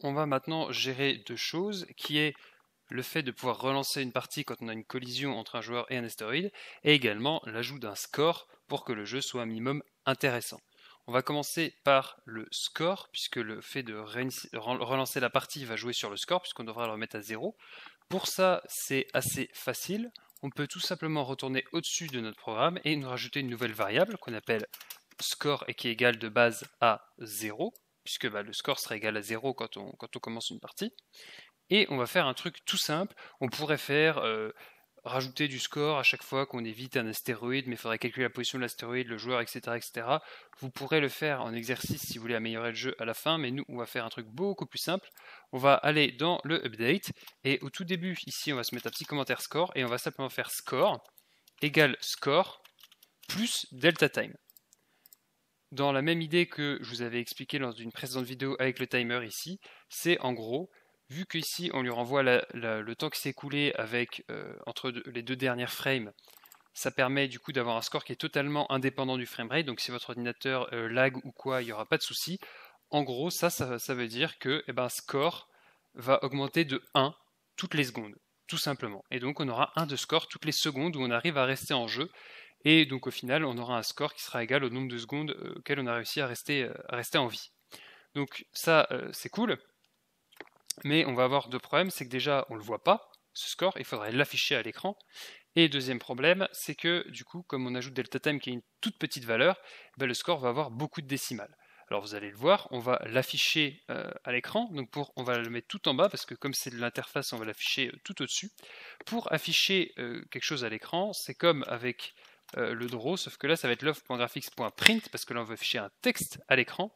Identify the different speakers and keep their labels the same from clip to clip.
Speaker 1: on va maintenant gérer deux choses, qui est le fait de pouvoir relancer une partie quand on a une collision entre un joueur et un astéroïde, et également l'ajout d'un score pour que le jeu soit un minimum intéressant. On va commencer par le score, puisque le fait de relancer la partie va jouer sur le score, puisqu'on devra le remettre à 0. Pour ça, c'est assez facile. On peut tout simplement retourner au-dessus de notre programme et nous rajouter une nouvelle variable qu'on appelle score et qui est égale de base à 0, puisque le score sera égal à 0 quand on commence une partie. Et on va faire un truc tout simple. On pourrait faire rajouter du score à chaque fois qu'on évite un astéroïde, mais il faudrait calculer la position de l'astéroïde, le joueur, etc., etc. Vous pourrez le faire en exercice si vous voulez améliorer le jeu à la fin, mais nous, on va faire un truc beaucoup plus simple. On va aller dans le update, et au tout début, ici, on va se mettre un petit commentaire score, et on va simplement faire score égale score plus delta time. Dans la même idée que je vous avais expliqué lors d'une précédente vidéo avec le timer ici, c'est en gros, vu qu'ici on lui renvoie le temps qui s'est écoulé avec entre les deux dernières frames, ça permet du coup d'avoir un score qui est totalement indépendant du framerate, donc si votre ordinateur lag ou quoi, il n'y aura pas de souci. En gros, ça veut dire que score va augmenter de 1 toutes les secondes, tout simplement. Et donc on aura 1 de score toutes les secondes où on arrive à rester en jeu. Et donc au final, on aura un score qui sera égal au nombre de secondes auquel on a réussi à rester en vie. Donc ça, c'est cool, mais on va avoir deux problèmes, c'est que déjà, on ne le voit pas, ce score, il faudrait l'afficher à l'écran. Et deuxième problème, c'est que du coup, comme on ajoute delta time qui est une toute petite valeur, le score va avoir beaucoup de décimales. Alors vous allez le voir, on va l'afficher à l'écran, donc on va le mettre tout en bas, parce que comme c'est de l'interface, on va l'afficher tout au-dessus. Pour afficher quelque chose à l'écran, c'est comme avec le draw, sauf que là ça va être love.graphics.print, parce que là on va afficher un texte à l'écran,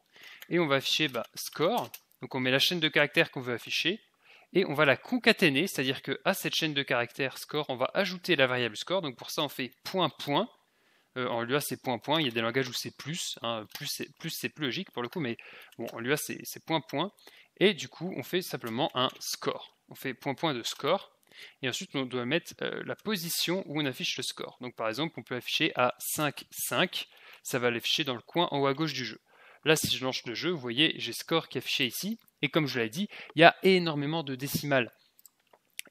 Speaker 1: et on va afficher score, donc on met la chaîne de caractères qu'on veut afficher, et on va la concaténer, c'est-à-dire qu'à cette chaîne de caractères score, on va ajouter la variable score, donc pour ça on fait point point, en Lua c'est point point, il y a des langages où c'est plus, hein, plus c'est plus logique pour le coup, mais bon, en Lua c'est point point, et du coup on fait simplement un score, on fait point point de score, et ensuite on doit mettre la position où on affiche le score. Donc par exemple on peut afficher à 5, 5, ça va l'afficher dans le coin en haut à gauche du jeu. Là si je lance le jeu, vous voyez j'ai score qui est affiché ici, et comme je l'ai dit, il y a énormément de décimales.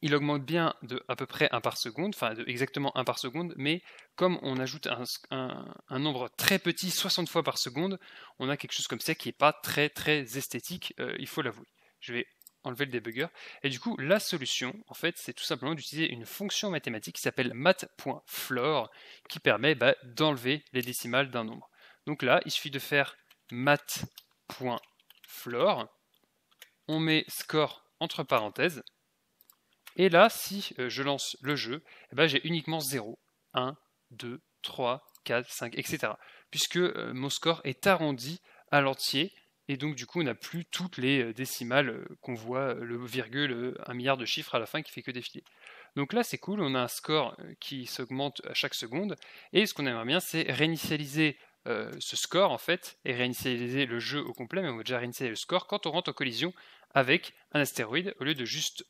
Speaker 1: Il augmente bien de à peu près 1 par seconde, enfin exactement 1 par seconde, mais comme on ajoute un nombre très petit, 60 fois par seconde, on a quelque chose comme ça qui n'est pas très très esthétique, il faut l'avouer. Je vais enlever le debugger. Et du coup, la solution, en fait, c'est tout simplement d'utiliser une fonction mathématique qui s'appelle mat.floor, qui permet d'enlever les décimales d'un nombre. Donc là, il suffit de faire mat.floor, on met score entre parenthèses, et là, si je lance le jeu, j'ai uniquement 0, 1, 2, 3, 4, 5, etc. Puisque mon score est arrondi à l'entier, et donc du coup on n'a plus toutes les décimales qu'on voit, le virgule, 1 milliard de chiffres à la fin qui fait que défiler. Donc là c'est cool, on a un score qui s'augmente à chaque seconde, et ce qu'on aimerait bien c'est réinitialiser ce score en fait, et réinitialiser le jeu au complet, mais on va déjà réinitialiser le score quand on rentre en collision avec un astéroïde, au lieu de juste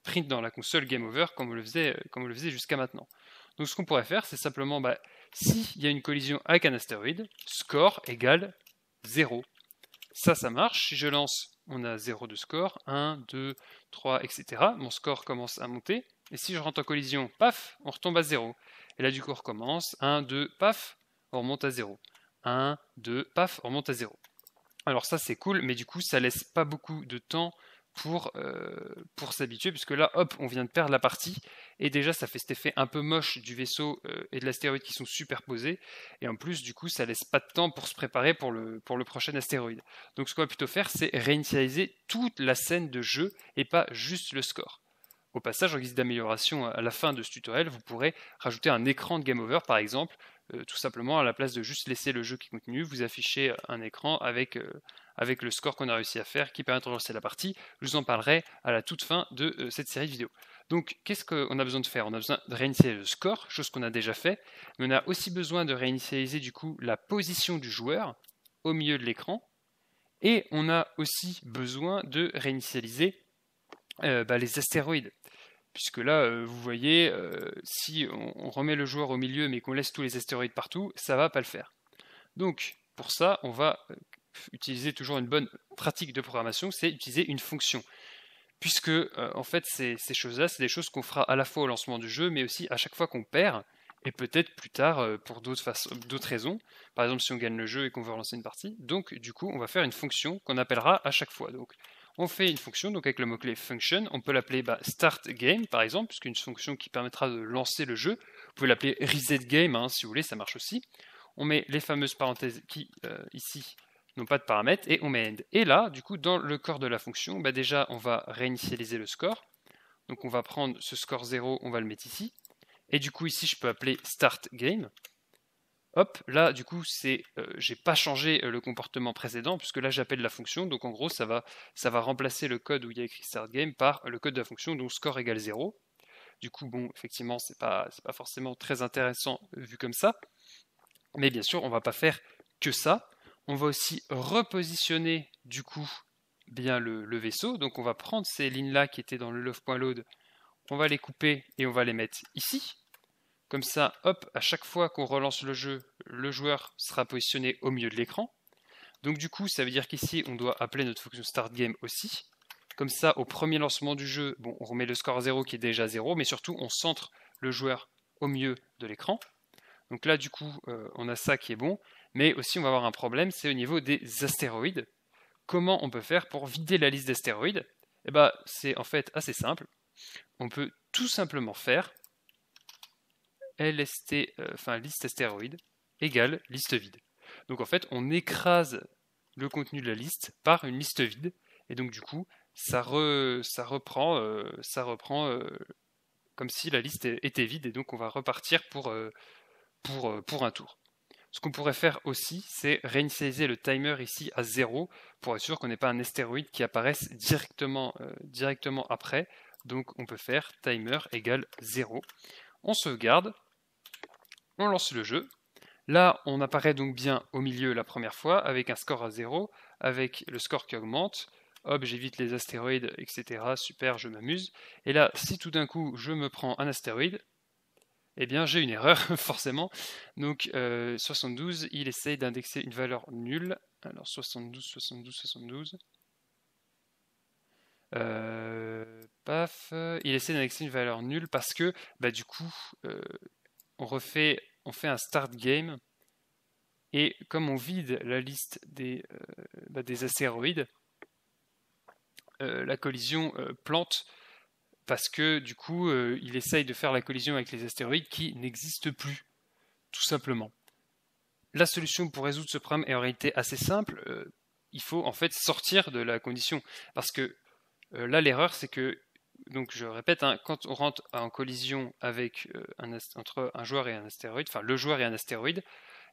Speaker 1: print dans la console Game Over comme on le faisait jusqu'à maintenant. Donc ce qu'on pourrait faire, c'est simplement, s'il y a une collision avec un astéroïde, score égale 0. Ça marche. Si je lance, on a 0 de score, 1, 2, 3, etc. Mon score commence à monter. Et si je rentre en collision, paf, on retombe à 0. Et là, du coup, on recommence. 1, 2, paf, on remonte à 0. 1, 2, paf, on remonte à 0. Alors ça, c'est cool, mais du coup, ça laisse pas beaucoup de temps pour s'habituer, puisque là, hop, on vient de perdre la partie, et déjà ça fait cet effet un peu moche du vaisseau et de l'astéroïde qui sont superposés, et en plus, du coup, ça laisse pas de temps pour se préparer pour le prochain astéroïde. Donc ce qu'on va plutôt faire, c'est réinitialiser toute la scène de jeu, et pas juste le score. Au passage, en guise d'amélioration à la fin de ce tutoriel, vous pourrez rajouter un écran de Game Over, par exemple, tout simplement à la place de juste laisser le jeu qui continue, vous affichez un écran avec le score qu'on a réussi à faire qui permet de relancer la partie. Je vous en parlerai à la toute fin de cette série de vidéos. Donc qu'est-ce qu'on a besoin de faire? On a besoin de réinitialiser le score, chose qu'on a déjà fait, mais on a aussi besoin de réinitialiser du coup la position du joueur au milieu de l'écran, et on a aussi besoin de réinitialiser les astéroïdes. Puisque là, vous voyez, si on remet le joueur au milieu mais qu'on laisse tous les astéroïdes partout, ça va pas le faire. Donc, pour ça, on va utiliser toujours une bonne pratique de programmation, c'est utiliser une fonction. Puisque, en fait, ces choses-là, c'est des choses qu'on fera à la fois au lancement du jeu, mais aussi à chaque fois qu'on perd, et peut-être plus tard pour d'autres raisons. Par exemple, si on gagne le jeu et qu'on veut relancer une partie. Donc, du coup, on va faire une fonction qu'on appellera à chaque fois. Donc, on fait une fonction, donc avec le mot-clé function, on peut l'appeler start game, par exemple, puisque une fonction qui permettra de lancer le jeu. Vous pouvez l'appeler reset game, hein, si vous voulez, ça marche aussi. On met les fameuses parenthèses qui, ici, n'ont pas de paramètres, et on met end. Et là, du coup, dans le corps de la fonction, déjà, on va réinitialiser le score. Donc, on va prendre ce score 0, on va le mettre ici. Et du coup, ici, je peux appeler start game. Hop, là, du coup, j'ai pas changé le comportement précédent, puisque là, j'appelle la fonction. Donc, en gros, ça va remplacer le code où il y a écrit start game par le code de la fonction, donc score égale 0. Du coup, bon, effectivement, c'est pas forcément très intéressant vu comme ça. Mais bien sûr, on va pas faire que ça. On va aussi repositionner, du coup, bien le vaisseau. Donc, on va prendre ces lignes-là qui étaient dans le love.load, on va les couper et on va les mettre ici. Comme ça, hop, à chaque fois qu'on relance le jeu, le joueur sera positionné au milieu de l'écran. Donc du coup, ça veut dire qu'ici, on doit appeler notre fonction start game aussi. Comme ça, au premier lancement du jeu, bon, on remet le score à 0 qui est déjà 0, mais surtout, on centre le joueur au milieu de l'écran. Donc là, du coup, on a ça qui est bon. Mais aussi, on va avoir un problème, c'est au niveau des astéroïdes. Comment on peut faire pour vider la liste d'astéroïdes? Eh bien, c'est en fait assez simple. On peut tout simplement faire list astéroïde égale liste vide. Donc en fait, on écrase le contenu de la liste par une liste vide, et donc du coup, ça reprend comme si la liste était vide, et donc on va repartir pour un tour. Ce qu'on pourrait faire aussi, c'est réinitialiser le timer ici à 0 pour être sûr qu'on n'ait pas un astéroïde qui apparaisse directement après. Donc on peut faire timer égale 0. On sauvegarde, on lance le jeu. Là, on apparaît donc bien au milieu la première fois avec un score à 0, avec le score qui augmente. Hop, j'évite les astéroïdes, etc. Super, je m'amuse. Et là, si tout d'un coup je me prends un astéroïde, eh bien j'ai une erreur, forcément. Donc 72, il essaye d'indexer une valeur nulle. Alors 72, 72, 72. Paf, il essaie d'indexer une valeur nulle parce que du coup on fait un start game, et comme on vide la liste des astéroïdes, la collision plante, parce que du coup il essaye de faire la collision avec les astéroïdes qui n'existent plus, tout simplement. La solution pour résoudre ce problème est en réalité assez simple. Il faut en fait sortir de la condition, parce que là l'erreur c'est que, donc je répète, quand on rentre en collision avec entre un joueur et un astéroïde, enfin le joueur et un astéroïde,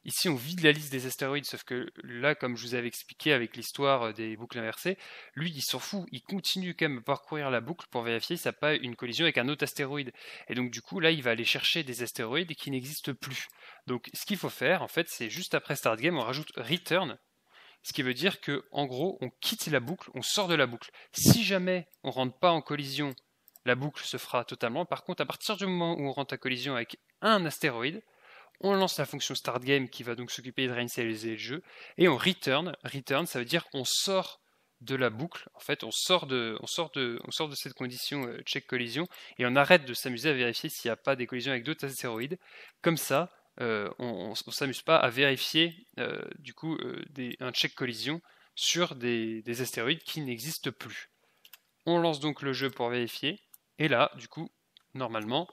Speaker 1: ici on vide la liste des astéroïdes, sauf que là, comme je vous avais expliqué avec l'histoire des boucles inversées, lui il s'en fout, il continue quand même à parcourir la boucle pour vérifier s'il n'y a pas une collision avec un autre astéroïde. Et donc du coup là il va aller chercher des astéroïdes qui n'existent plus. Donc ce qu'il faut faire en fait, c'est juste après start game on rajoute return, ce qui veut dire que en gros on quitte la boucle, on sort de la boucle. Si jamais on rentre pas en collision, la boucle se fera totalement. Par contre, à partir du moment où on rentre en collision avec un astéroïde, on lance la fonction start game qui va donc s'occuper de réinitialiser le jeu, et on return. Return, ça veut dire qu'on sort de la boucle. En fait, on sort de cette condition check collision, et on arrête de s'amuser à vérifier s'il n'y a pas des collisions avec d'autres astéroïdes. Comme ça, on ne s'amuse pas à vérifier un check collision sur des astéroïdes qui n'existent plus. On lance donc le jeu pour vérifier, et là, du coup, normalement,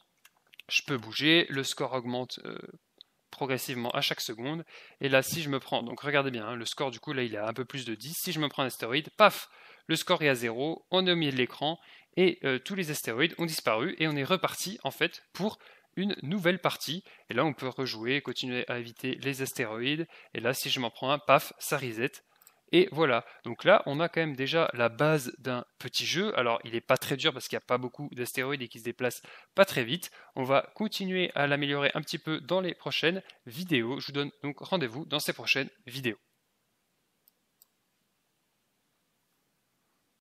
Speaker 1: je peux bouger, le score augmente progressivement à chaque seconde, et là si je me prends, donc regardez bien, le score du coup là il est à un peu plus de 10, si je me prends un astéroïde, paf, le score est à 0, on est au milieu de l'écran, et tous les astéroïdes ont disparu, et on est reparti en fait pour une nouvelle partie, et là on peut rejouer, continuer à éviter les astéroïdes, et là si je m'en prends un, paf, ça reset. Et voilà, donc là on a quand même déjà la base d'un petit jeu. Alors il n'est pas très dur parce qu'il n'y a pas beaucoup d'astéroïdes et qui se déplacent pas très vite. On va continuer à l'améliorer un petit peu dans les prochaines vidéos. Je vous donne donc rendez-vous dans ces prochaines vidéos.